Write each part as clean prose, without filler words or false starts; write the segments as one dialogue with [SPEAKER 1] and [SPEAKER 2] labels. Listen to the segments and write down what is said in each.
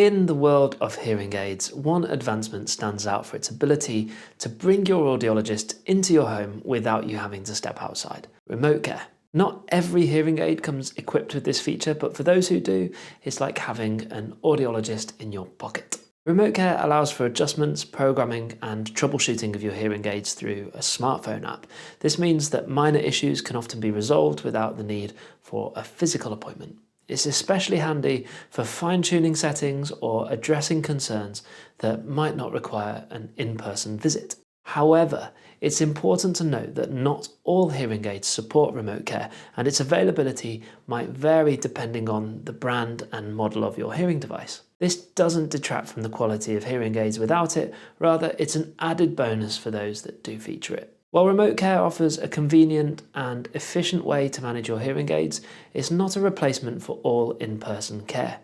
[SPEAKER 1] In the world of hearing aids, one advancement stands out for its ability to bring your audiologist into your home without you having to step outside. Remote care. Not every hearing aid comes equipped with this feature, but for those who do, it's like having an audiologist in your pocket. Remote care allows for adjustments, programming, and troubleshooting of your hearing aids through a smartphone app. This means that minor issues can often be resolved without the need for a physical appointment. It's especially handy for fine-tuning settings or addressing concerns that might not require an in-person visit. However, it's important to note that not all hearing aids support remote care, and its availability might vary depending on the brand and model of your hearing device. This doesn't detract from the quality of hearing aids without it, rather it's an added bonus for those that do feature it. While remote care offers a convenient and efficient way to manage your hearing aids, it's not a replacement for all in-person care.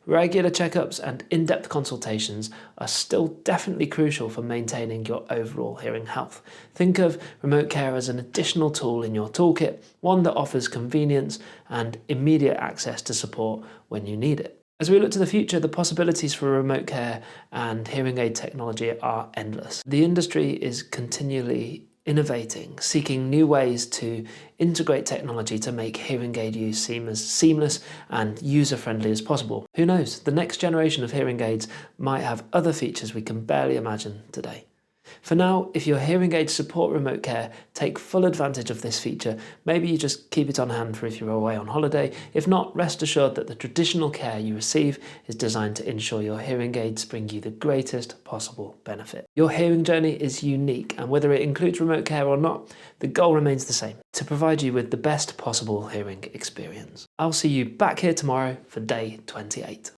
[SPEAKER 1] Regular checkups and in-depth consultations are still definitely crucial for maintaining your overall hearing health. Think of remote care as an additional tool in your toolkit, one that offers convenience and immediate access to support when you need it. As we look to the future, the possibilities for remote care and hearing aid technology are endless. The industry is continually innovating, seeking new ways to integrate technology to make hearing aid use seem as seamless and user-friendly as possible. Who knows, the next generation of hearing aids might have other features we can barely imagine today. For now, if your hearing aids support remote care, take full advantage of this feature. Maybe you just keep it on hand for if you're away on holiday. If not, rest assured that the traditional care you receive is designed to ensure your hearing aids bring you the greatest possible benefit. Your hearing journey is unique, and whether it includes remote care or not, the goal remains the same: to provide you with the best possible hearing experience. I'll see you back here tomorrow for day 28.